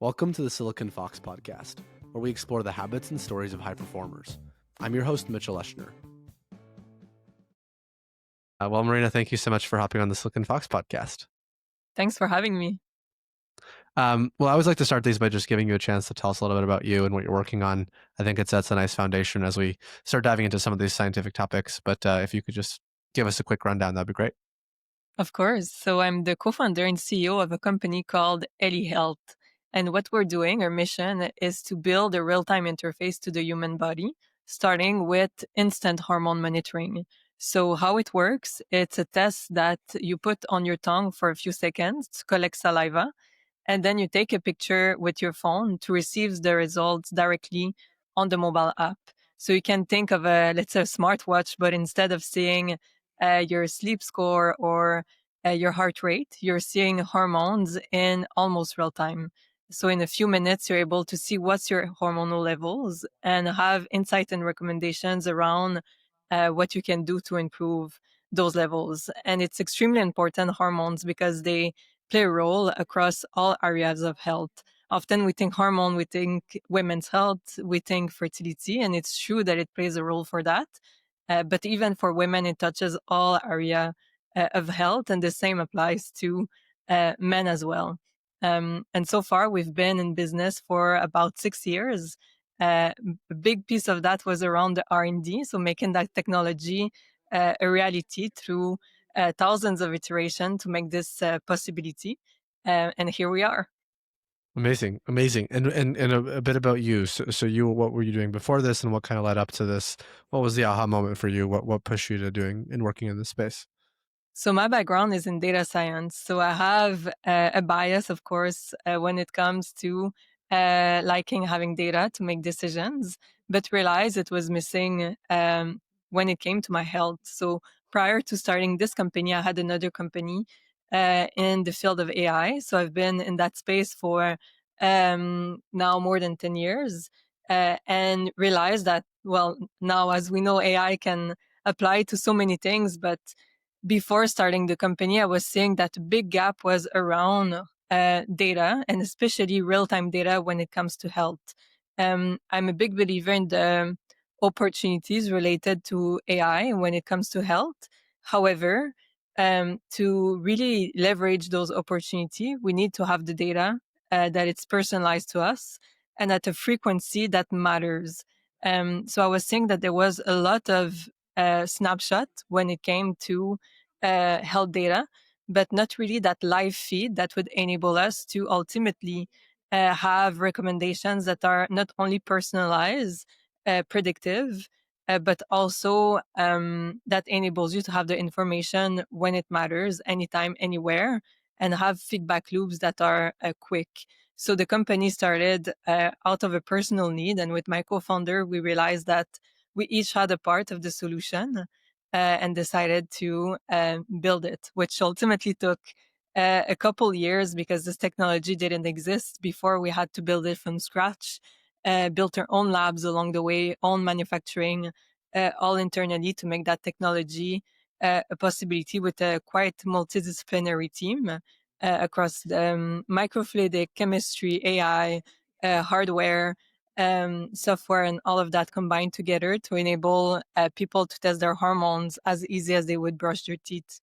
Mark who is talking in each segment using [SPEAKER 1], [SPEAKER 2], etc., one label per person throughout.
[SPEAKER 1] Welcome to the Silicon Fox podcast, where we explore the habits and stories of high performers. I'm your host, Mitchell Eschner. Well, Marina, thank you so much for hopping on the Silicon Fox podcast.
[SPEAKER 2] Thanks for having me.
[SPEAKER 1] Well, I always like to start these by just giving you a chance to tell us a little bit about you and what you're working on. I think it sets a nice foundation as we start diving into some of these scientific topics. But if you could just give us a quick rundown, that'd be great.
[SPEAKER 2] Of course. So I'm the co-founder and CEO of a company called Eli Health. And what we're doing, our mission is to build a real-time interface to the human body, starting with instant hormone monitoring. So how it works, it's a test that you put on your tongue for a few seconds to collect saliva. And then you take a picture with your phone to receive the results directly on the mobile app. So you can think of let's say a smartwatch, but instead of seeing your sleep score or your heart rate, you're seeing hormones in almost real time. So in a few minutes, you're able to see what's your hormonal levels and have insight and recommendations around what you can do to improve those levels. And it's extremely important, hormones, because they play a role across all areas of health. Often we think hormone, we think women's health, we think fertility, and it's true that it plays a role for that. But even for women, it touches all area of health, and the same applies to men as well. And so far, we've been in business for about 6 years. A big piece of that was around the R&D, so making that technology a reality through thousands of iterations to make this possibility. And here we are.
[SPEAKER 1] Amazing. And a bit about you. So you, what were you doing before this, and what kind of led up to this? What was the aha moment for you? What pushed you to doing and working in this space?
[SPEAKER 2] So my background is in data science. So I have a bias, of course, when it comes to liking having data to make decisions, but realized it was missing when it came to my health. So prior to starting this company, I had another company in the field of AI. So I've been in that space for now more than 10 years and realized that, well, now as we know, AI can apply to so many things, but before starting the company, I was seeing that a big gap was around data, and especially real-time data when it comes to health. I'm a big believer in the opportunities related to AI when it comes to health. However, to really leverage those opportunities, we need to have the data that it's personalized to us and at a frequency that matters. So I was saying that there was a lot of snapshot when it came to health data, but not really that live feed that would enable us to ultimately have recommendations that are not only personalized, predictive, but also that enables you to have the information when it matters, anytime, anywhere, and have feedback loops that are quick. So the company started out of a personal need, and with my co-founder, we realized that we each had a part of the solution and decided to build it, which ultimately took a couple years because this technology didn't exist before. We had to build it from scratch, built our own labs along the way, own manufacturing, all internally to make that technology a possibility with a quite multidisciplinary team across microfluidic, chemistry, AI, hardware, software, and all of that combined together to enable people to test their hormones as easy as they would brush their teeth.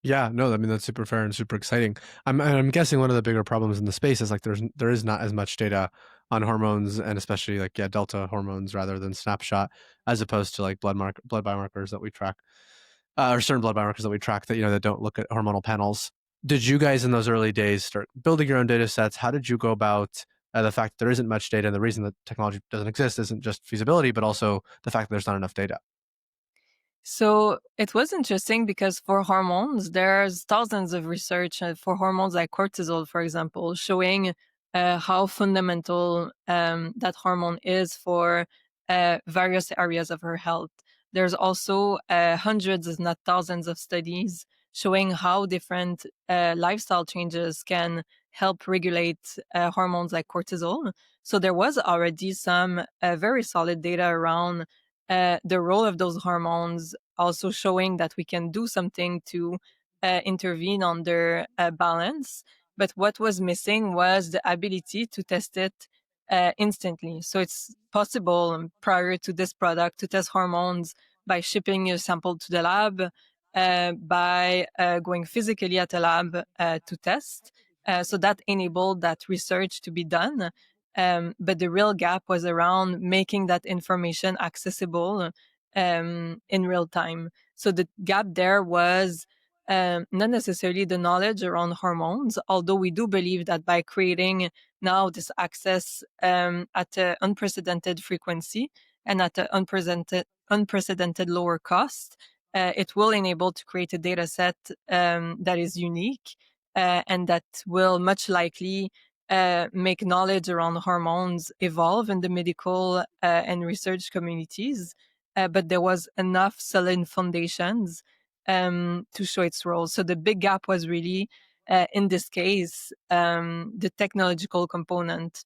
[SPEAKER 1] Yeah, no, I mean that's super fair and super exciting. I'm guessing one of the bigger problems in the space is like there is not as much data on hormones, and especially like delta hormones rather than snapshot, as opposed to like blood biomarkers that we track, or certain blood biomarkers that we track that that don't look at hormonal panels. Did you guys in those early days start building your own data sets? How did you go about the fact that there isn't much data, and the reason that technology doesn't exist isn't just feasibility, but also the fact that there's not enough data?
[SPEAKER 2] So it was interesting because for hormones, there's thousands of research for hormones like cortisol, for example, showing how fundamental that hormone is for various areas of her health. There's also hundreds, if not thousands, of studies showing how different lifestyle changes can help regulate hormones like cortisol. So there was already some very solid data around the role of those hormones, also showing that we can do something to intervene on their balance. But what was missing was the ability to test it instantly. So it's possible prior to this product to test hormones by shipping your sample to the lab, by going physically at a lab to test. So that enabled that research to be done. But the real gap was around making that information accessible in real time. So the gap there was not necessarily the knowledge around hormones, although we do believe that by creating now this access at an unprecedented frequency and at an unprecedented lower cost, it will enable to create a data set that is unique and that will much likely make knowledge around hormones evolve in the medical and research communities. But there was enough solid foundations to show its role. So the big gap was really, in this case, the technological component.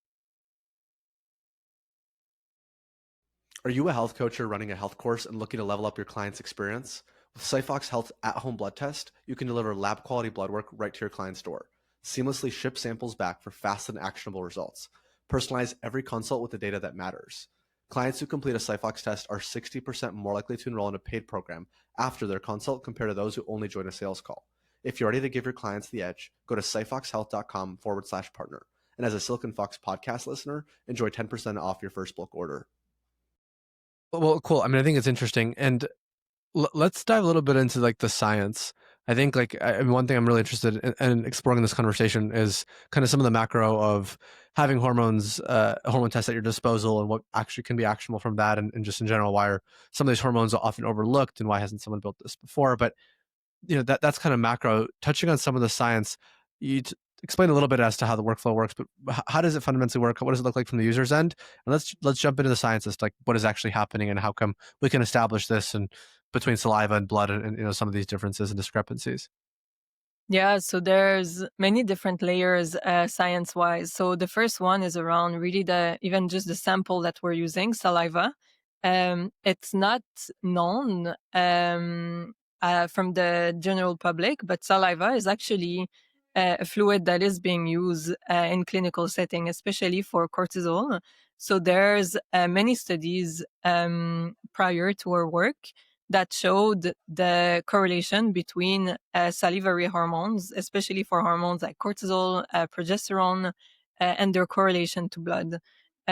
[SPEAKER 3] Are you a health coach or running a health course and looking to level up your client's experience? With Cyphox Health at-home blood test, you can deliver lab-quality blood work right to your client's door. Seamlessly ship samples back for fast and actionable results. Personalize every consult with the data that matters. Clients who complete a Cyphox test are 60% more likely to enroll in a paid program after their consult compared to those who only join a sales call. If you're ready to give your clients the edge, go to cyphoxhealth.com/partner. And as a Silicon Fox podcast listener, enjoy 10% off your first bulk order.
[SPEAKER 1] Well, cool. I mean, I think it's interesting, and let's dive a little bit into like the science. I think one thing I'm really interested in exploring in this conversation is kind of some of the macro of having hormones, hormone tests at your disposal, and what actually can be actionable from that, and just in general, why are some of these hormones often overlooked, and why hasn't someone built this before? But that's kind of macro. Touching on some of the science, you explain a little bit as to how the workflow works, but how does it fundamentally work? What does it look like from the user's end? And let's jump into the science as like what is actually happening and how come we can establish this and between saliva and blood and some of these differences and discrepancies.
[SPEAKER 2] Yeah, so there's many different layers science-wise. So the first one is around really even just the sample that we're using, saliva. It's not known from the general public, but saliva is actually a fluid that is being used in clinical setting, especially for cortisol. So there's many studies prior to our work that showed the correlation between salivary hormones, especially for hormones like cortisol, progesterone, and their correlation to blood.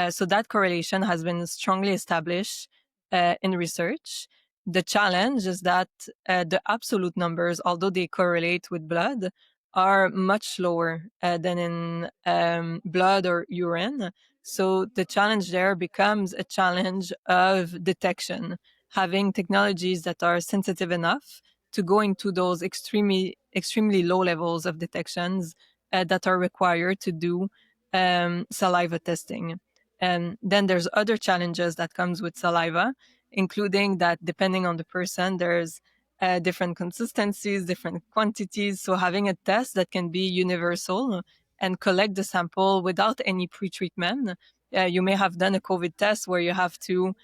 [SPEAKER 2] So that correlation has been strongly established in research. The challenge is that the absolute numbers, although they correlate with blood, are much lower than in blood or urine. So the challenge there becomes a challenge of detection, having technologies that are sensitive enough to go into those extremely low levels of detections that are required to do saliva testing. And then there's other challenges that comes with saliva, including that depending on the person, there's different consistencies, different quantities. So having a test that can be universal and collect the sample without any pre-treatment. You may have done a COVID test where you have to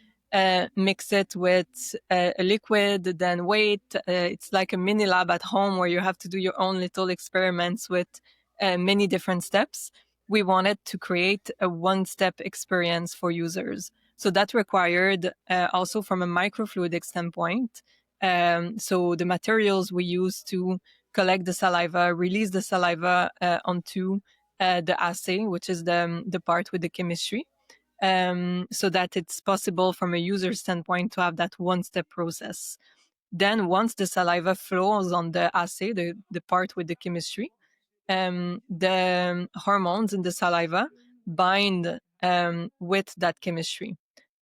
[SPEAKER 2] mix it with a liquid, then wait. It's like a mini lab at home where you have to do your own little experiments with many different steps. We wanted to create a one-step experience for users. So that required also from a microfluidic standpoint. So the materials we use to collect the saliva, release the saliva onto the assay, which is the part with the chemistry. So that it's possible from a user standpoint to have that one-step process. Then once the saliva flows on the assay, the part with the chemistry, the hormones in the saliva bind with that chemistry.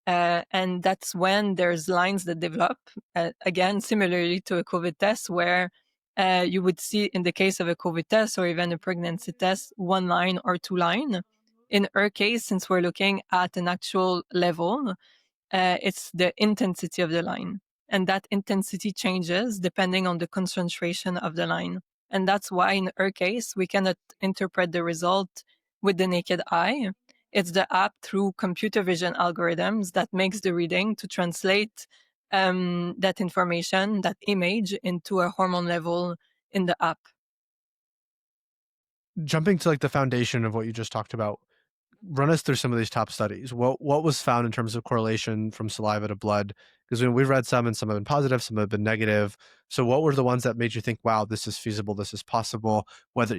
[SPEAKER 2] And that's when there's lines that develop, again, similarly to a COVID test, where you would see in the case of a COVID test or even a pregnancy test, one line or two line. In our case, since we're looking at an actual level, it's the intensity of the line. And that intensity changes depending on the concentration of the line. And that's why in our case, we cannot interpret the result with the naked eye. It's the app through computer vision algorithms that makes the reading to translate that information, that image into a hormone level in the app.
[SPEAKER 1] jumping to like the foundation of what you just talked about, run us through some of these top studies. What was found in terms of correlation from saliva to blood? Because we've read some and some have been positive, some have been negative. So what were the ones that made you think, wow, this is feasible, this is possible? Whether,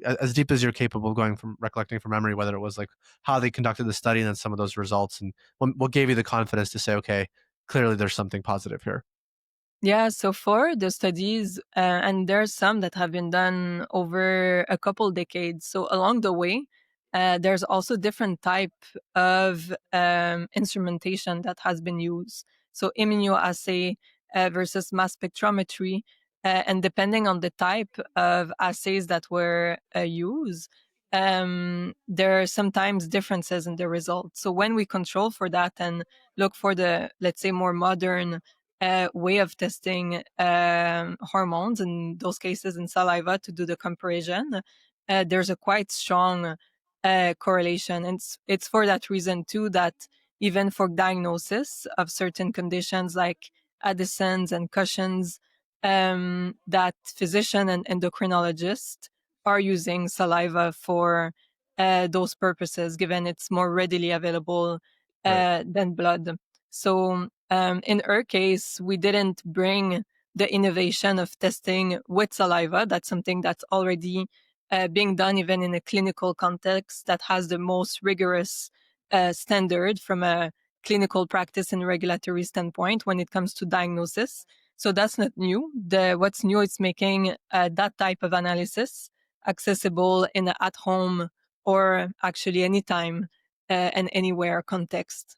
[SPEAKER 1] as deep as you're capable of going from recollecting from memory, whether it was like how they conducted the study and then some of those results, and what gave you the confidence to say, okay, clearly there's something positive here.
[SPEAKER 2] Yeah, so for the studies, and there's some that have been done over a couple decades. So along the way, there's also different type of instrumentation that has been used. So immunoassay versus mass spectrometry, and depending on the type of assays that were used, there are sometimes differences in the results. So when we control for that and look for the, let's say, more modern way of testing hormones, in those cases in saliva, to do the comparison, there's a quite strong correlation. And it's for that reason too that even for diagnosis of certain conditions like Addison's and Cushing's, that physician and endocrinologist are using saliva for those purposes, given it's more readily available
[SPEAKER 1] Right.
[SPEAKER 2] than blood. So in her case, we didn't bring the innovation of testing with saliva. That's something that's already being done even in a clinical context that has the most rigorous standard from a clinical practice and regulatory standpoint when it comes to diagnosis. So that's not new. What's new is making that type of analysis accessible in an at-home or actually anytime and anywhere context.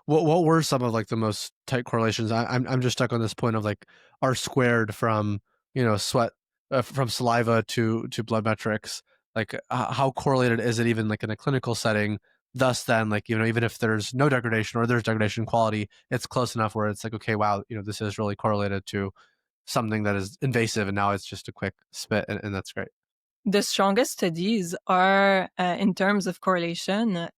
[SPEAKER 1] What were some of like the most tight correlations? I'm just stuck on this point of like R squared from sweat, from saliva to blood metrics. Like how correlated is it even like in a clinical setting? Thus, then like even if there's no degradation or there's degradation in quality, it's close enough where it's like, okay, wow, this is really correlated to something that is invasive, and now it's just a quick spit, and that's great.
[SPEAKER 2] The strongest studies are, in terms of correlation,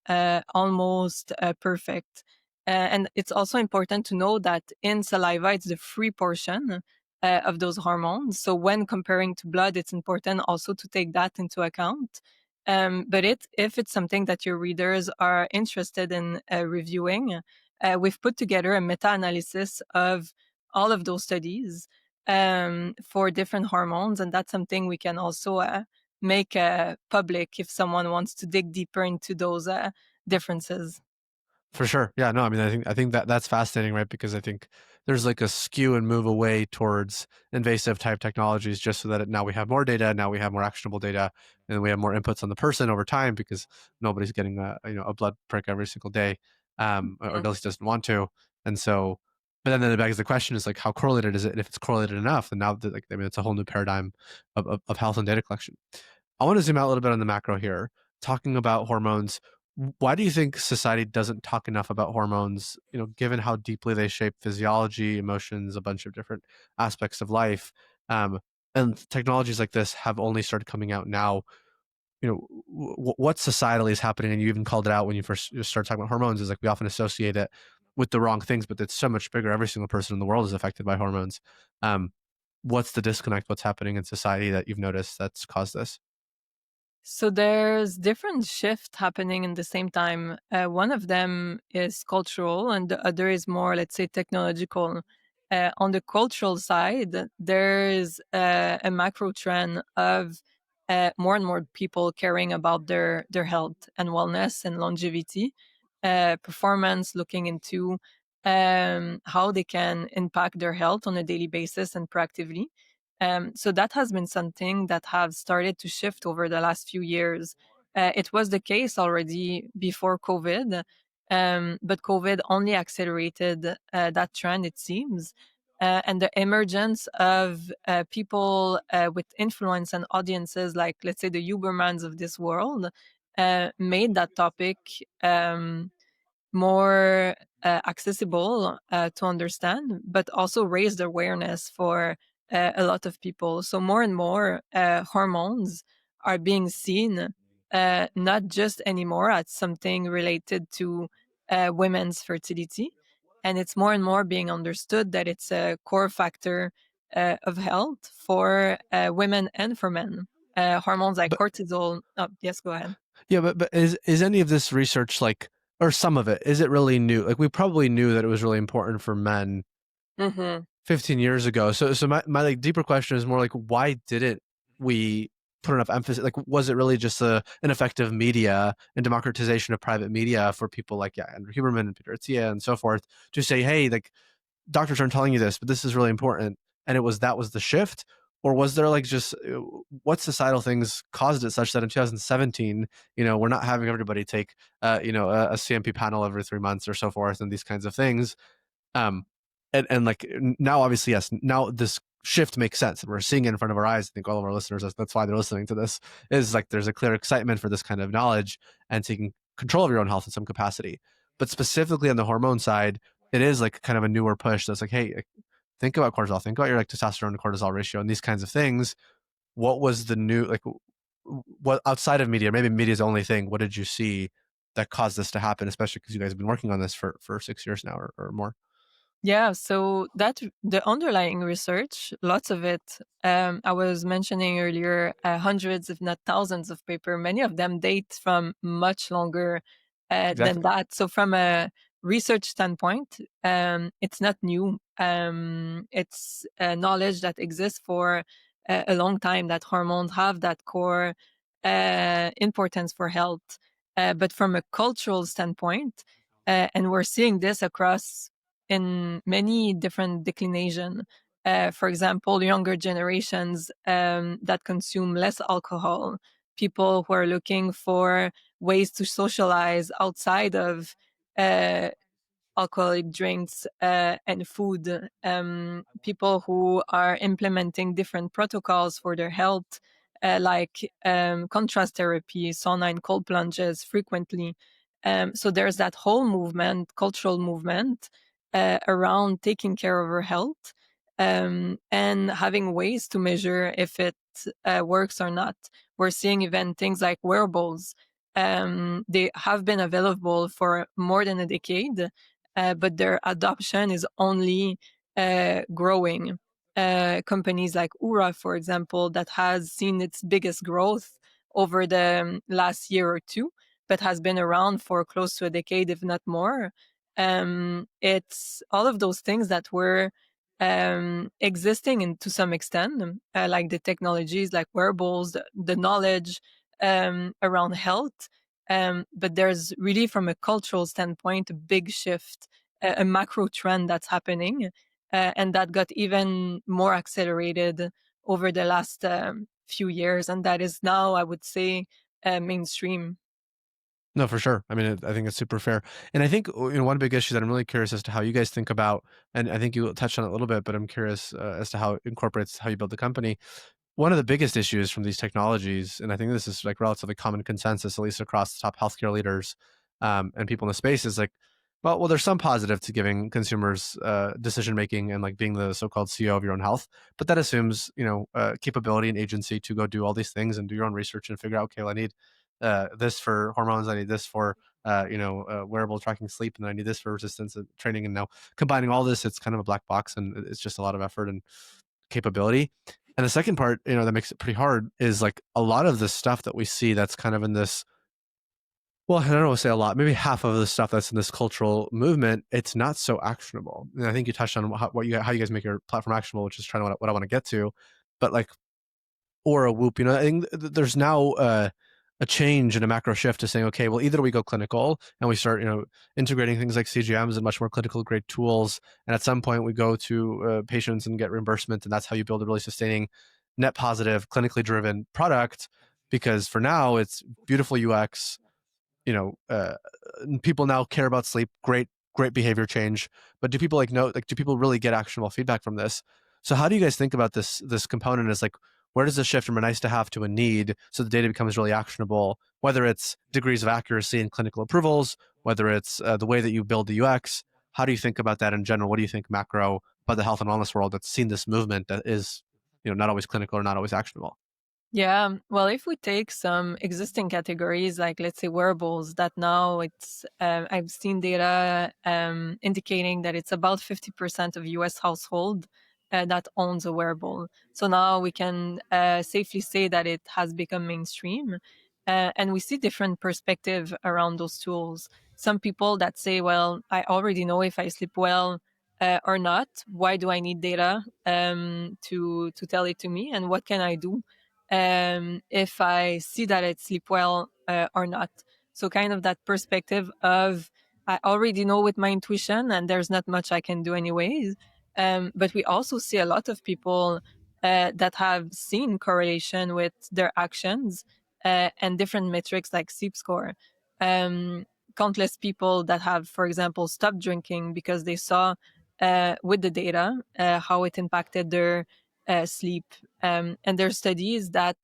[SPEAKER 2] almost perfect. And it's also important to know that in saliva, it's the free portion of those hormones. So when comparing to blood, it's important also to take that into account. But if it's something that your readers are interested in reviewing, we've put together a meta-analysis of all of those studies for different hormones, and that's something we can also make public if someone wants to dig deeper into those differences.
[SPEAKER 1] For sure. Yeah, no, I mean, I think that that's fascinating, right? Because I think there's like a skew and move away towards invasive type technologies just so that now we have more data, now we have more actionable data, and we have more inputs on the person over time because nobody's getting a blood prick every single day, or
[SPEAKER 2] Mm.
[SPEAKER 1] at least doesn't want to. And so, but then it begs the question is like, how correlated is it? And if it's correlated enough, then now like, I mean, it's a whole new paradigm of health and data collection. I want to zoom out a little bit on the macro here, talking about hormones. Why do you think society doesn't talk enough about hormones, given how deeply they shape physiology, emotions, a bunch of different aspects of life? Um, and technologies like this have only started coming out now. What societally is happening, and you even called it out when you first started talking about hormones, is like we often associate it with the wrong things, but it's so much bigger. Every single person in the world is affected by hormones. Um, what's the disconnect? What's happening in society that you've noticed that's caused this?
[SPEAKER 2] So there's different shifts happening in the same time. One of them is cultural, and the other is more, let's say, technological. On the cultural side, there is a macro trend of more and more people caring about their health and wellness and longevity, performance, looking into how they can impact their health on a daily basis and proactively. So that has been something that have started to shift over the last few years. It was the case already before COVID, but COVID only accelerated that trend, it seems. And the emergence of people with influence and audiences, like, let's say, the Ubermans of this world, made that topic more accessible to understand, but also raised awareness for a lot of people. So more and more hormones are being seen not just anymore as something related to women's fertility, and it's more and more being understood that it's a core factor of health for women and for men. hormones like
[SPEAKER 1] But
[SPEAKER 2] cortisol. Oh, yes, go ahead.
[SPEAKER 1] yeah, but is any of this research like, or some of it, is it really new? Like we probably knew that it was really important for men
[SPEAKER 2] Mm-hmm.
[SPEAKER 1] 15 years ago. So my like deeper question is more like, why didn't we put enough emphasis? Like, was it really just an effective media and democratization of private media for people like, yeah, Andrew Huberman and Peter Attia and so forth to say, hey, like doctors aren't telling you this, but this is really important. And that was the shift? Or was there like just what societal things caused it such that in 2017, we're not having everybody take, a CMP panel every 3 months or so forth and these kinds of things. Um, and like now, obviously, yes, now this shift makes sense. We're seeing it in front of our eyes. I think all of our listeners, that's why they're listening to this, is like there's a clear excitement for this kind of knowledge and taking control of your own health in some capacity. But specifically on the hormone side, it is like kind of a newer push that's like, hey, think about cortisol, think about your like testosterone to cortisol ratio and these kinds of things. What was the new, like, what outside of media, maybe media is the only thing, what did you see that caused this to happen, especially because you guys have been working on this for 6 years now or more?
[SPEAKER 2] Yeah, so that the underlying research, lots of it. I was mentioning earlier, hundreds, if not thousands, of paper. Many of them date from much longer than
[SPEAKER 1] Exactly.
[SPEAKER 2] that. So from a research standpoint, it's not new. It's knowledge that exists for a long time that hormones have that core importance for health. But from a cultural standpoint, and we're seeing this across in many different declination. For example, younger generations that consume less alcohol, people who are looking for ways to socialize outside of uh, alcoholic drinks and food, people who are implementing different protocols for their health, like contrast therapy, sauna and cold plunges frequently. So there's that whole movement, cultural movement around taking care of our health and having ways to measure if it works or not. We're seeing even things like wearables. They have been available for more than a decade, but their adoption is only growing. Companies like Ura, for example, that has seen its biggest growth over the last year or two, but has been around for close to a decade, if not more. It's all of those things that were existing in, to some extent, like the technologies like wearables, the knowledge around health. But there's really, from a cultural standpoint, a big shift, a macro trend that's happening, and that got even more accelerated over the last few years. And that is now, I would say, mainstream.
[SPEAKER 1] No, for sure. I mean, I think it's super fair. And I think, one big issue that I'm really curious as to how you guys think about, and I think you touched on it a little bit, but I'm curious as to how it incorporates how you build the company. One of the biggest issues from these technologies, and I think this is like relatively common consensus, at least across the top healthcare leaders and people in the space, is like, well, there's some positive to giving consumers decision making and like being the so-called CEO of your own health, but that assumes capability and agency to go do all these things and do your own research and figure out, okay, well, I need this for hormones, I need this for wearable tracking sleep, and I need this for resistance and training. And now combining all this, it's kind of a black box, and it's just a lot of effort and capability. And the second part, that makes it pretty hard is like a lot of the stuff that we see that's kind of in this, well, I don't know, say a lot, maybe half of the stuff that's in this cultural movement, it's not so actionable. And I think you touched on how you guys make your platform actionable, which is trying to what I want to get to. But like, or a Whoop, I think there's now a change and a macro shift to saying, okay, well, either we go clinical and we start, integrating things like CGMs and much more clinical grade tools, and at some point we go to patients and get reimbursement, and that's how you build a really sustaining, net positive, clinically driven product. Because for now, it's beautiful UX, you know, uh, people now care about sleep, great behavior change. But do people do people really get actionable feedback from this? So how do you guys think about this component as like, where does this shift from a nice to have to a need so the data becomes really actionable, whether it's degrees of accuracy in clinical approvals, whether it's the way that you build the UX? How do you think about that in general? What do you think macro about the health and wellness world that's seen this movement that is, not always clinical or not always actionable?
[SPEAKER 2] Yeah, well, if we take some existing categories, like let's say wearables, that now it's, I've seen data indicating that it's about 50% of US household that owns a wearable. So now we can safely say that it has become mainstream. And we see different perspective around those tools. Some people that say, well, I already know if I sleep well or not. Why do I need data to tell it to me? And what can I do if I see that I sleep well or not? So kind of that perspective of I already know with my intuition, and there's not much I can do anyways. But we also see a lot of people that have seen correlation with their actions and different metrics like sleep score. Um, Countless people that have, for example, stopped drinking because they saw with the data how it impacted their sleep. And there are studies that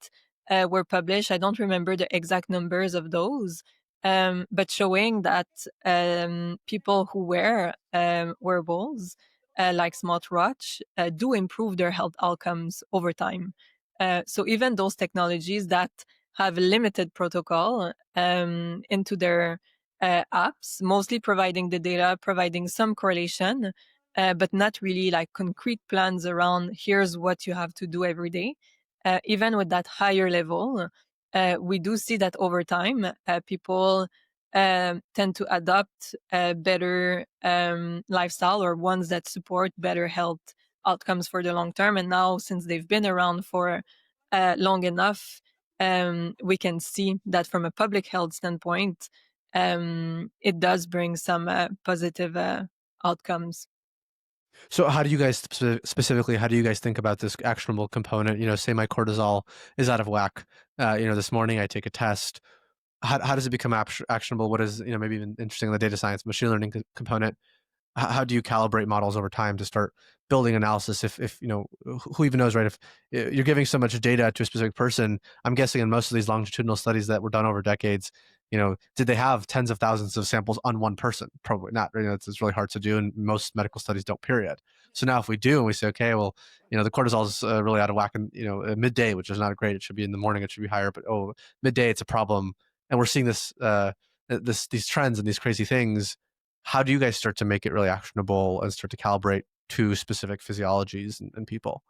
[SPEAKER 2] were published. I don't remember the exact numbers of those, but showing that people who wear wearables like smartwatch do improve their health outcomes over time. So even those technologies that have limited protocol into their apps, mostly providing the data, providing some correlation, but not really like concrete plans around here's what you have to do every day. Even with that higher level, we do see that over time, people tend to adopt a better lifestyle or ones that support better health outcomes for the long term. And now, since they've been around for long enough, we can see that from a public health standpoint, it does bring some positive outcomes.
[SPEAKER 1] So how do you guys specifically, how do you guys think about this actionable component? Say my cortisol is out of whack. This morning I take a test. How does it become actionable? What is, maybe even interesting, the data science, machine learning component? How do you calibrate models over time to start building analysis? If who even knows, right? If you're giving so much data to a specific person, I'm guessing in most of these longitudinal studies that were done over decades, did they have tens of thousands of samples on one person? Probably not. Right? It's really hard to do, and most medical studies don't. Period. So now, if we do, and we say, okay, well, the cortisol is really out of whack, and midday, which is not great. It should be in the morning. It should be higher, but midday, it's a problem, and we're seeing these trends and these crazy things. How do you guys start to make it really actionable and start to calibrate to specific physiologies and people?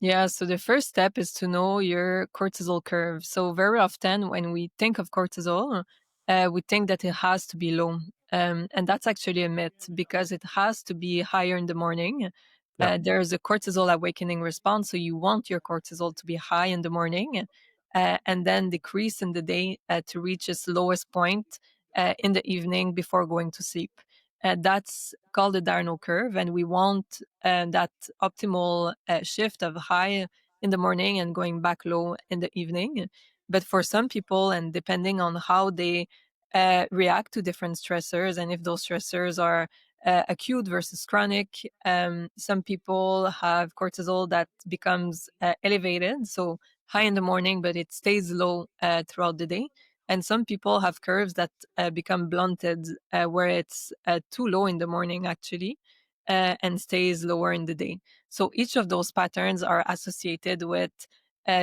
[SPEAKER 2] Yeah, so the first step is to know your cortisol curve. So very often when we think of cortisol, we think that it has to be low. And that's actually a myth because it has to be higher in the morning.
[SPEAKER 1] Yeah.
[SPEAKER 2] There's a cortisol awakening response. So you want your cortisol to be high in the morning and then decrease in the day to reach its lowest point in the evening before going to sleep. That's called the diurnal curve. And we want that optimal shift of high in the morning and going back low in the evening. But for some people, and depending on how they react to different stressors, and if those stressors are acute versus chronic, some people have cortisol that becomes elevated, so high in the morning, but it stays low throughout the day. And some people have curves that become blunted, where it's too low in the morning, actually, and stays lower in the day. So each of those patterns are associated with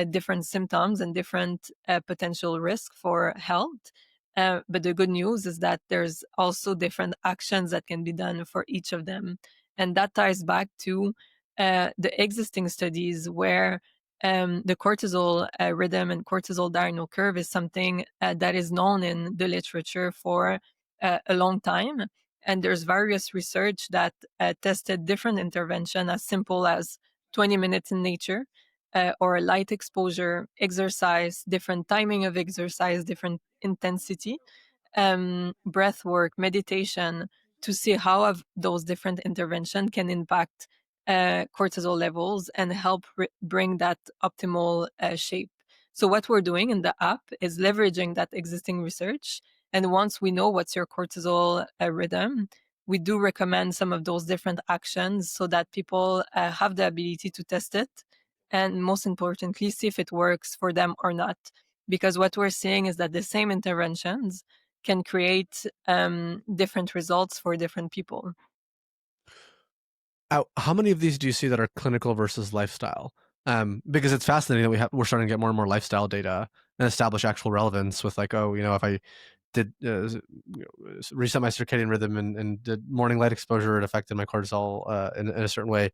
[SPEAKER 2] different symptoms and different potential risk for health. But the good news is that there's also different actions that can be done for each of them. And that ties back to the existing studies where the cortisol rhythm and cortisol diurnal curve is something that is known in the literature for a long time. And there's various research that tested different intervention as simple as 20 minutes in nature or light exposure, exercise, different timing of exercise, different intensity, breath work, meditation, to see how those different interventions can impact cortisol levels and help bring that optimal shape. So what we're doing in the app is leveraging that existing research. And once we know what's your cortisol rhythm, we do recommend some of those different actions so that people have the ability to test it. And most importantly, see if it works for them or not. Because what we're seeing is that the same interventions can create different results for different people.
[SPEAKER 1] How many of these do you see that are clinical versus lifestyle? Because it's fascinating that we're starting to get more and more lifestyle data and establish actual relevance with, like, if I did reset my circadian rhythm and did morning light exposure, it affected my cortisol in a certain way.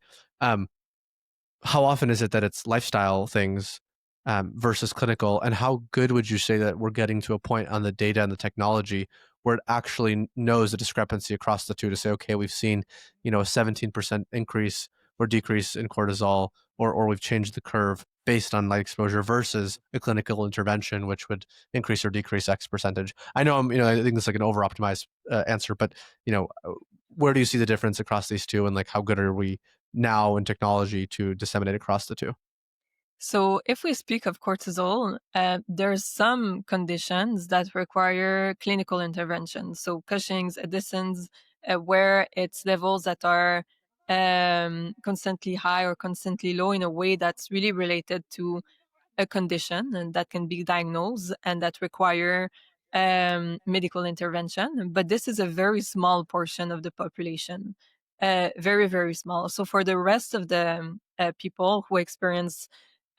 [SPEAKER 1] how often is it that it's lifestyle things versus clinical? And how good would you say that we're getting to a point on the data and the technology where it actually knows the discrepancy across the two to say, okay, we've seen, a 17% increase or decrease in cortisol, or we've changed the curve based on light exposure versus a clinical intervention, which would increase or decrease X percentage. I know I think it's like an over optimized answer, but where do you see the difference across these two, and like how good are we now in technology to disseminate across the two?
[SPEAKER 2] So if we speak of cortisol, there's some conditions that require clinical intervention. So Cushing's, Addison's, where it's levels that are constantly high or constantly low in a way that's really related to a condition and that can be diagnosed and that require medical intervention. But this is a very small portion of the population, very, very small. So for the rest of the people who experience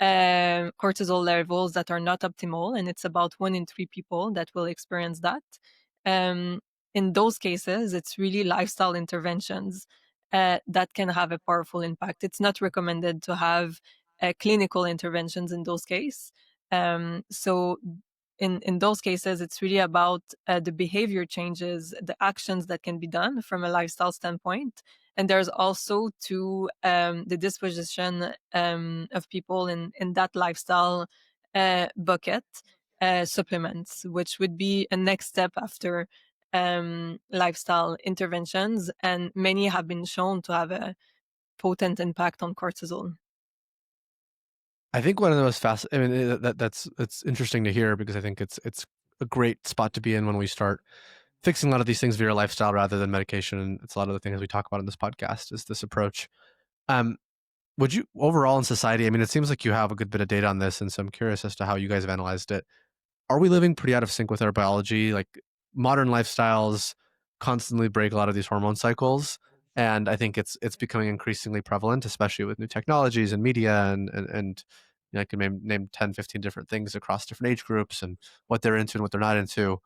[SPEAKER 2] cortisol levels that are not optimal, and it's about 1 in 3 people that will experience that. Um, in those cases, it's really lifestyle interventions that can have a powerful impact. It's not recommended to have clinical interventions in those cases. So in those cases, it's really about the behavior changes, the actions that can be done from a lifestyle standpoint. And there's also to the disposition of people in that lifestyle bucket, supplements, which would be a next step after lifestyle interventions. And many have been shown to have a potent impact on cortisol.
[SPEAKER 1] I think one of the most fast. I mean, that's it's interesting to hear because I think it's a great spot to be in when we start fixing a lot of these things via lifestyle rather than medication. And it's a lot of the things we talk about in this podcast is this approach. Um, would you overall in society? I mean, it seems like you have a good bit of data on this, and so I'm curious as to how you guys have analyzed it. Are we living pretty out of sync with our biology? Like modern lifestyles constantly break a lot of these hormone cycles. And I think it's becoming increasingly prevalent, especially with new technologies and media and I can name 10, 15 different things across different age groups and what they're into and what they're not into.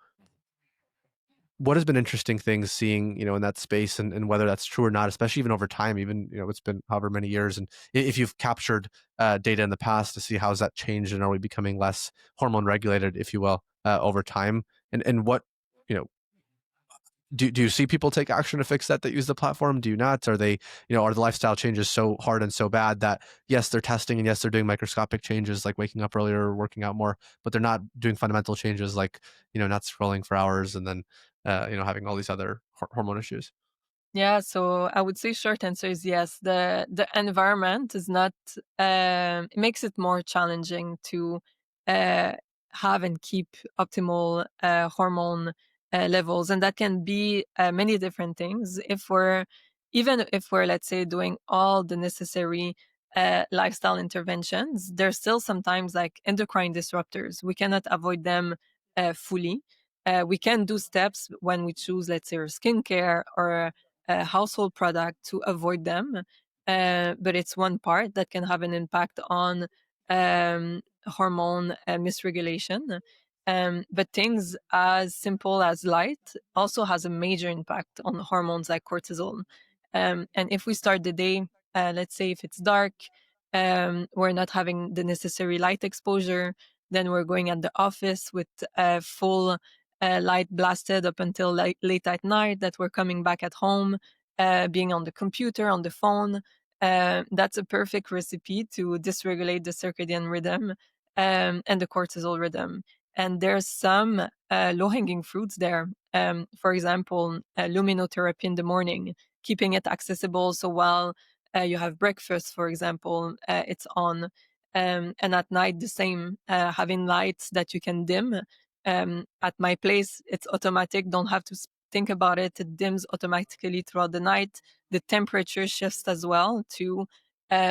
[SPEAKER 1] What has been interesting things seeing, in that space, and whether that's true or not, especially even over time, even, it's been however many years. And if you've captured data in the past to see how's that changed and are we becoming less hormone regulated, if you will, over time, and what, you know, do you see people take action to fix that use the platform? Do you not? Are they, are the lifestyle changes so hard and so bad that yes, they're testing and yes, they're doing microscopic changes like waking up earlier or working out more, but they're not doing fundamental changes like, not scrolling for hours and then, having all these other hormone issues.
[SPEAKER 2] Yeah, so I would say short answer is yes. The environment is not it makes it more challenging to uh, have and keep optimal hormone levels, and that can be many different things. Even if we're, let's say, doing all the necessary lifestyle interventions, there's still sometimes like endocrine disruptors. We cannot avoid them fully. We can do steps when we choose, let's say, our skincare or household product to avoid them. But it's one part that can have an impact on hormone misregulation. But things as simple as light also has a major impact on hormones like cortisol. And if we start the day, let's say if it's dark, we're not having the necessary light exposure, then we're going at the office with full light blasted up until late at night, that we're coming back at home, being on the computer, on the phone. That's a perfect recipe to dysregulate the circadian rhythm and the cortisol rhythm. And there's some low-hanging fruits there. For example, luminotherapy in the morning, keeping it accessible. So while you have breakfast, for example, it's on. And at night, the same, having lights that you can dim. At my place, it's automatic. Don't have to think about it. It dims automatically throughout the night. The temperature shifts as well to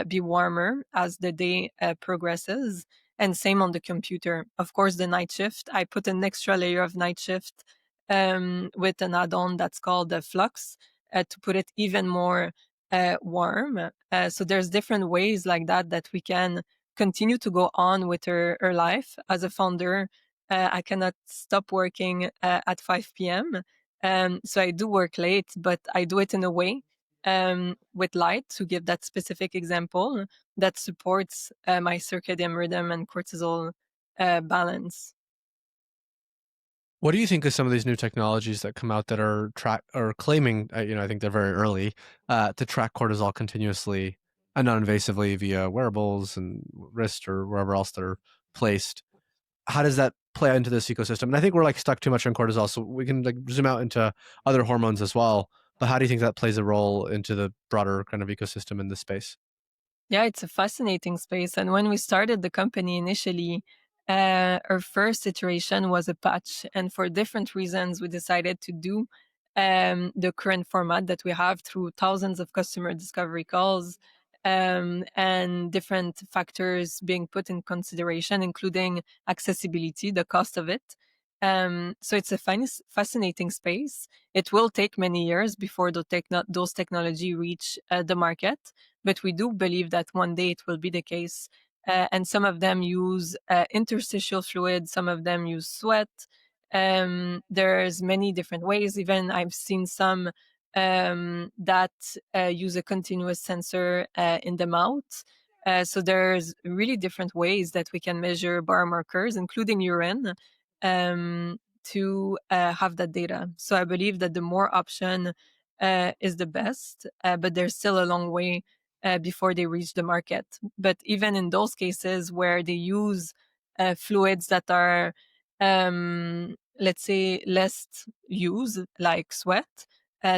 [SPEAKER 2] be warmer as the day progresses. And same on the computer. Of course, the night shift, I put an extra layer of night shift with an add-on that's called the Flux to put it even more warm. So there's different ways like that we can continue to go on with our life. As a founder, I cannot stop working at 5 p.m. So I do work late, but I do it in a way with light, to give that specific example, that supports my circadian rhythm and cortisol balance.
[SPEAKER 1] What do you think of some of these new technologies that come out that are claiming, I think they're very early, to track cortisol continuously and non-invasively via wearables and wrist or wherever else they're placed? How does that play into this ecosystem? And I think we're like stuck too much on cortisol, so we can like zoom out into other hormones as well. But how do you think that plays a role into the broader kind of ecosystem in this space?
[SPEAKER 2] Yeah, it's a fascinating space. And when we started the company initially, our first iteration was a patch. And for different reasons, we decided to do the current format that we have through thousands of customer discovery calls and different factors being put in consideration, including accessibility, the cost of it. So it's a fascinating space. It will take many years before those technology reach the market, but we do believe that one day it will be the case. And some of them use interstitial fluid, some of them use sweat. There's many different ways. Even I've seen some that use a continuous sensor in the mouth. So there's really different ways that we can measure biomarkers, including urine, to have that data. So I believe that the more option is the best, but there's still a long way before they reach the market. But even in those cases where they use fluids that are, let's say, less used, like sweat,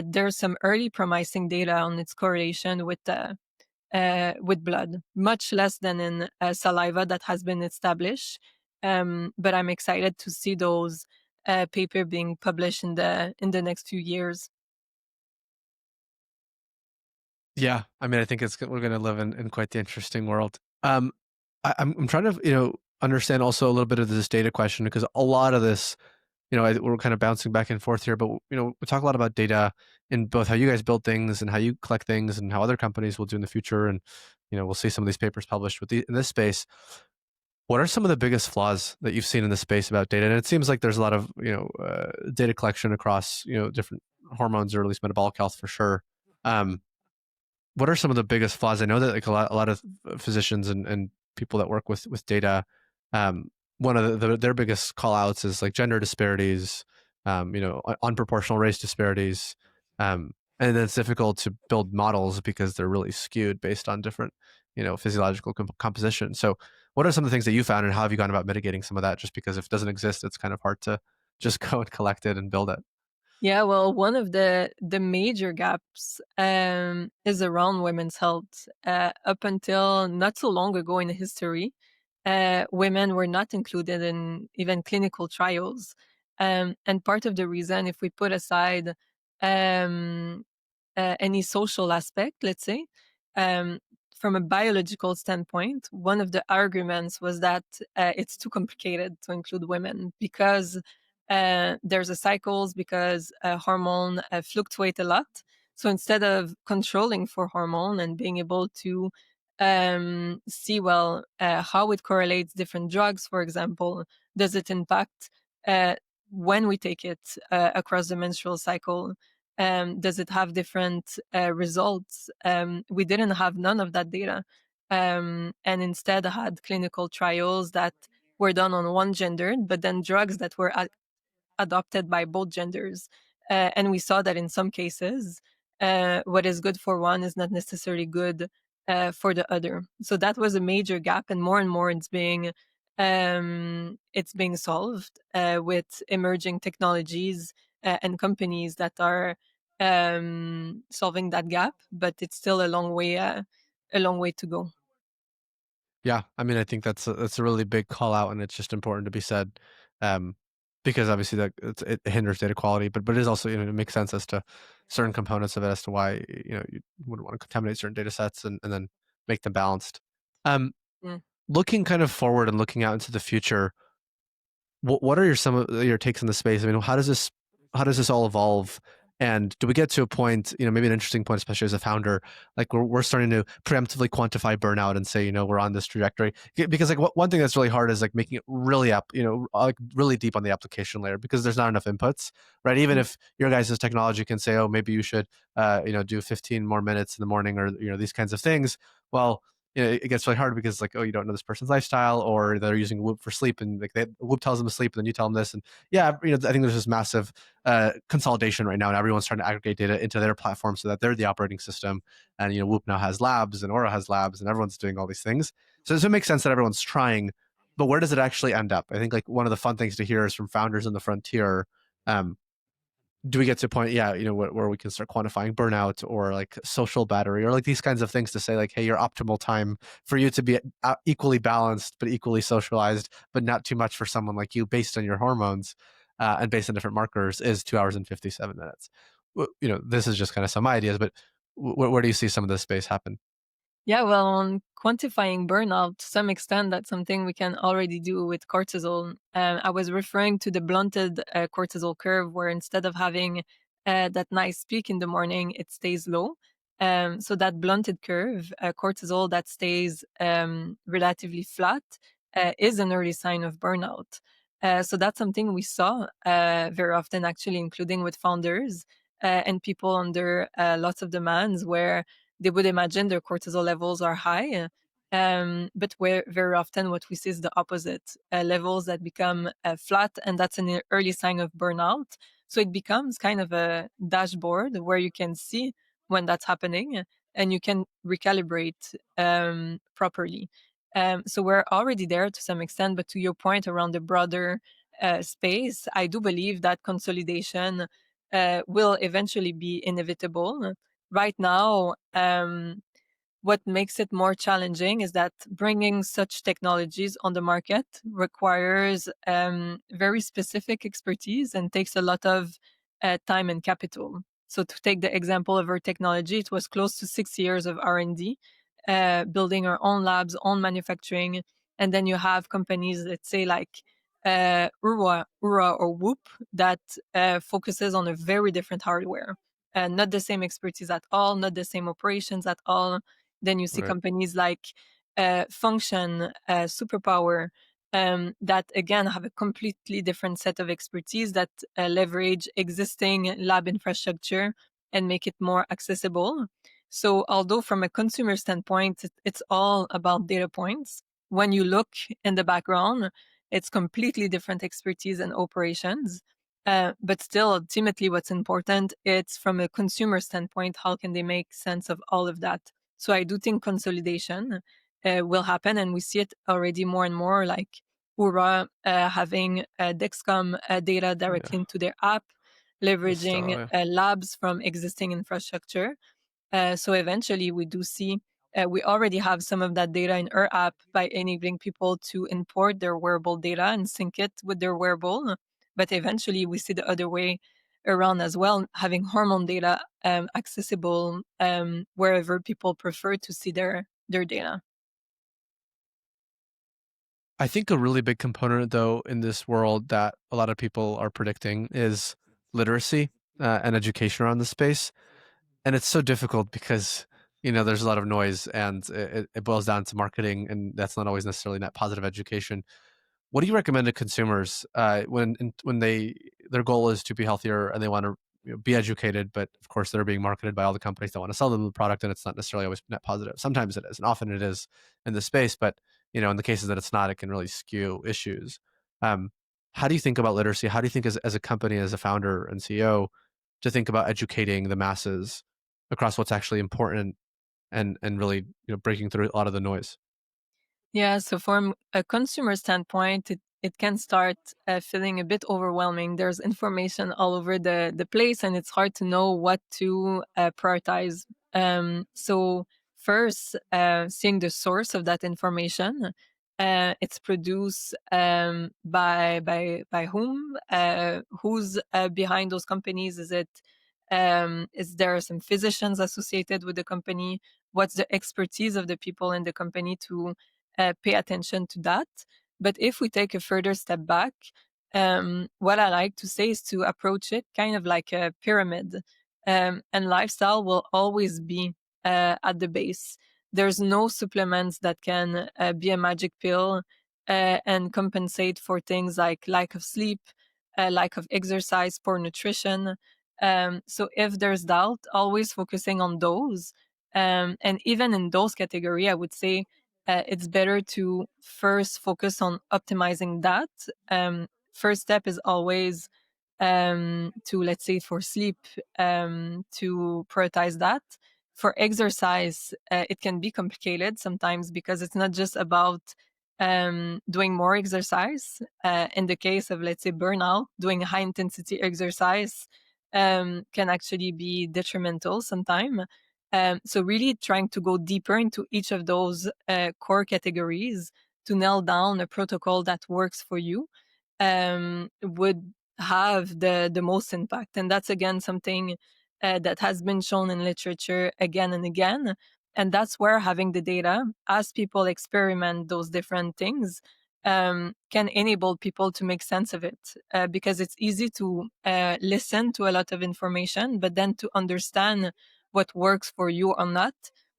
[SPEAKER 2] there's some early promising data on its correlation with blood, much less than in saliva that has been established. But I'm excited to see those paper being published in the next few years.
[SPEAKER 1] Yeah, I mean, I think we're going to live in quite the interesting world. I'm trying to understand also a little bit of this data question, because a lot of this, we're kind of bouncing back and forth here, but we talk a lot about data in both how you guys build things and how you collect things and how other companies will do in the future, and we'll see some of these papers published in this space. What are some of the biggest flaws that you've seen in this space about data? And it seems like there's a lot of data collection across different hormones, or at least metabolic health for sure. Um, what are some of the biggest flaws? I know that like a lot of physicians and people that work with data, um, one of their biggest call outs is like gender disparities, unproportional race disparities, and then it's difficult to build models because they're really skewed based on different, physiological composition. So, what are some of the things that you found, and how have you gone about mitigating some of that? Just because if it doesn't exist, it's kind of hard to just go and collect it and build it.
[SPEAKER 2] Yeah, well, one of the major gaps is around women's health. Up until not so long ago in history, women were not included in even clinical trials. And part of the reason, if we put aside um, any social aspect, let's say, um, from a biological standpoint, one of the arguments was that it's too complicated to include women because there's a cycles, because hormone fluctuate a lot. So instead of controlling for hormone and being able to see well how it correlates different drugs, for example, does it impact uh, when we take it across the menstrual cycle? Does it have different results? We didn't have none of that data, and instead had clinical trials that were done on one gender, but then drugs that were adopted by both genders. And we saw that in some cases, what is good for one is not necessarily good for the other. So that was a major gap, and more it's being solved with emerging technologies and companies that are solving that gap. But it's still a long way to go.
[SPEAKER 1] Yeah, I mean, I think that's a really big call out, and it's just important to be said, um, because obviously it hinders data quality, but it is also it makes sense as to certain components of it as to why you wouldn't want to contaminate certain data sets and then make them balanced. Um,
[SPEAKER 2] Mm.
[SPEAKER 1] Looking kind of forward and looking out into the future, what are some of your takes on the space? I mean, how does this all evolve? And do we get to a point, maybe an interesting point, especially as a founder, like we're starting to preemptively quantify burnout and say, we're on this trajectory? Because like one thing that's really hard is like making it really like really deep on the application layer, because there's not enough inputs, right? Even
[SPEAKER 2] Mm.
[SPEAKER 1] if your guys' technology can say, oh, maybe you should, do 15 more minutes in the morning, or these kinds of things. Well, it gets really hard because like, oh, you don't know this person's lifestyle, or they're using Whoop for sleep, and like Whoop tells them to sleep, and then you tell them this, and yeah, I think there's this massive consolidation right now, and everyone's trying to aggregate data into their platform so that they're the operating system, and Whoop now has labs, and Aura has labs, and everyone's doing all these things. So it makes sense that everyone's trying, but where does it actually end up? I think like one of the fun things to hear is from founders in the frontier. Um, do we get to a point, where we can start quantifying burnout or like social battery or like these kinds of things to say like, hey, your optimal time for you to be equally balanced but equally socialized, but not too much for someone like you based on your hormones and based on different markers is 2 hours and 57 minutes. This is just kind of some ideas, but where do you see some of this space happen?
[SPEAKER 2] Yeah, well, on quantifying burnout, to some extent, that's something we can already do with cortisol. I was referring to the blunted cortisol curve, where instead of having that nice peak in the morning, it stays low. So that blunted curve, cortisol that stays relatively flat, is an early sign of burnout. So that's something we saw very often, actually, including with founders and people under lots of demands, where they would imagine their cortisol levels are high. But where very often what we see is the opposite, levels that become flat, and that's an early sign of burnout. So it becomes kind of a dashboard where you can see when that's happening and you can recalibrate properly. So we're already there to some extent, but to your point around the broader space, I do believe that consolidation will eventually be inevitable. Right now, what makes it more challenging is that bringing such technologies on the market requires very specific expertise and takes a lot of time and capital. So to take the example of our technology, it was close to 6 years of R&D, building our own labs, own manufacturing, and then you have companies, let's say like Ura or Whoop, that focuses on a very different hardware. Not the same expertise at all, not the same operations at all. Then you see
[SPEAKER 1] Right.
[SPEAKER 2] companies like Function, Superpower, that again have a completely different set of expertise that leverage existing lab infrastructure and make it more accessible. So although from a consumer standpoint, it's all about data points, when you look in the background, it's completely different expertise and operations. But still, ultimately, what's important, it's from a consumer standpoint, how can they make sense of all of that? So I do think consolidation will happen, and we see it already more and more, like Ura having Dexcom data
[SPEAKER 1] Yeah.
[SPEAKER 2] directly into their app, leveraging
[SPEAKER 1] Yeah.
[SPEAKER 2] labs from existing infrastructure. So eventually, we do see we already have some of that data in our app by enabling people to import their wearable data and sync it with their wearable. But eventually, we see the other way around as well, having hormone data accessible wherever people prefer to see their data.
[SPEAKER 1] I think a really big component, though, in this world that a lot of people are predicting is literacy and education around the space. And it's so difficult because there's a lot of noise, and it boils down to marketing, and that's not always necessarily net positive education. What do you recommend to consumers when their goal is to be healthier and they want to be educated, but of course they're being marketed by all the companies that want to sell them the product, and it's not necessarily always net positive. Sometimes it is, and often it is in the space, but in the cases that it's not, it can really skew issues. Um, how do you think about literacy? How do you think as a company, as a founder and CEO, to think about educating the masses across what's actually important and really breaking through a lot of the noise?
[SPEAKER 2] Yeah, so from a consumer standpoint, it can start feeling a bit overwhelming. There's information all over the place, and it's hard to know what to prioritize. So first, seeing the source of that information, it's produced by whom, who's behind those companies? Is there some physicians associated with the company? What's the expertise of the people in the company to pay attention to that? But if we take a further step back, what I like to say is to approach it kind of like a pyramid, and lifestyle will always be at the base. There's no supplements that can be a magic pill and compensate for things like lack of sleep, lack of exercise, poor nutrition. So if there's doubt, always focusing on those And even in those category, I would say it's better to first focus on optimizing that. First step is always to, let's say, for sleep, to prioritize that. For exercise, it can be complicated sometimes because it's not just about doing more exercise. In the case of, let's say, burnout, doing high intensity exercise can actually be detrimental sometimes. So really trying to go deeper into each of those core categories to nail down a protocol that works for you would have the most impact. And that's again something that has been shown in literature again and again. And that's where having the data, as people experiment those different things, can enable people to make sense of it. Because it's easy to listen to a lot of information, but then to understand what works for you or not,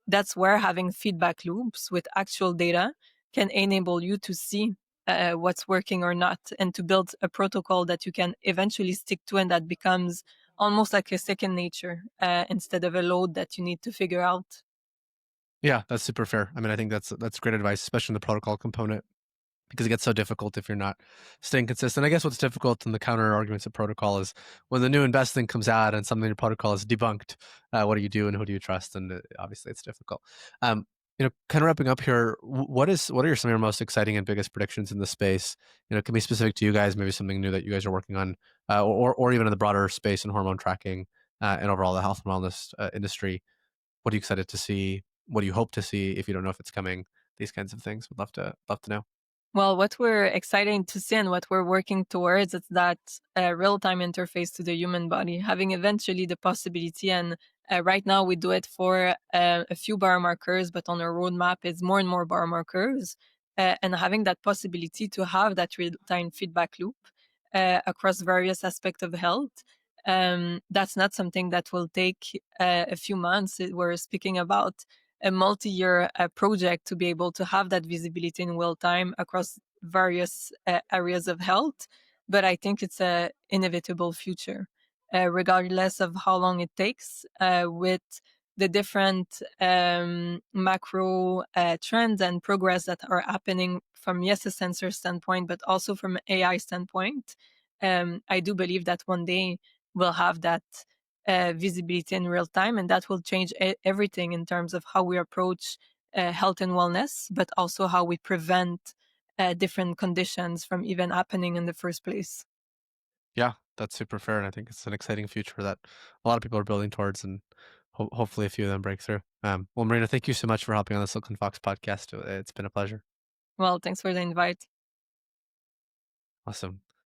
[SPEAKER 2] that's where having feedback loops with actual data can enable you to see what's working or not, and to build a protocol that you can eventually stick to and that becomes almost like a second nature instead of a load that you need to figure out.
[SPEAKER 1] Yeah, that's super fair. I mean, I think that's great advice, especially in the protocol component, because it gets so difficult if you're not staying consistent. I guess what's difficult in the counter arguments of protocol is when the new and best thing comes out and something in your protocol is debunked. What do you do and who do you trust? And obviously, it's difficult. Um, kind of wrapping up here. What are some of your most exciting and biggest predictions in the space? It can be specific to you guys, maybe something new that you guys are working on, or even in the broader space in hormone tracking and overall the health and wellness industry. What are you excited to see? What do you hope to see if you don't know if it's coming? These kinds of things. Would love to know.
[SPEAKER 2] Well, what we're excited to see and what we're working towards is that real-time interface to the human body, having eventually the possibility. And right now we do it for a few biomarkers, but on our roadmap is more and more biomarkers, and having that possibility to have that real-time feedback loop across various aspects of health. That's not something that will take a few months. We're speaking about a multi-year project to be able to have that visibility in real time across various areas of health. But I think it's a inevitable future, regardless of how long it takes, with the different macro trends and progress that are happening from, yes, a sensor standpoint, but also from an AI standpoint. I do believe that one day we'll have that visibility in real time, and that will change everything in terms of how we approach health and wellness, but also how we prevent different conditions from even happening in the first place.
[SPEAKER 1] Yeah, that's super fair, and I think it's an exciting future that a lot of people are building towards, and hopefully a few of them break through. Well, Marina, thank you so much for hopping on the Silicon Fox podcast. It's been a pleasure.
[SPEAKER 2] Well, thanks for the invite.
[SPEAKER 1] Awesome.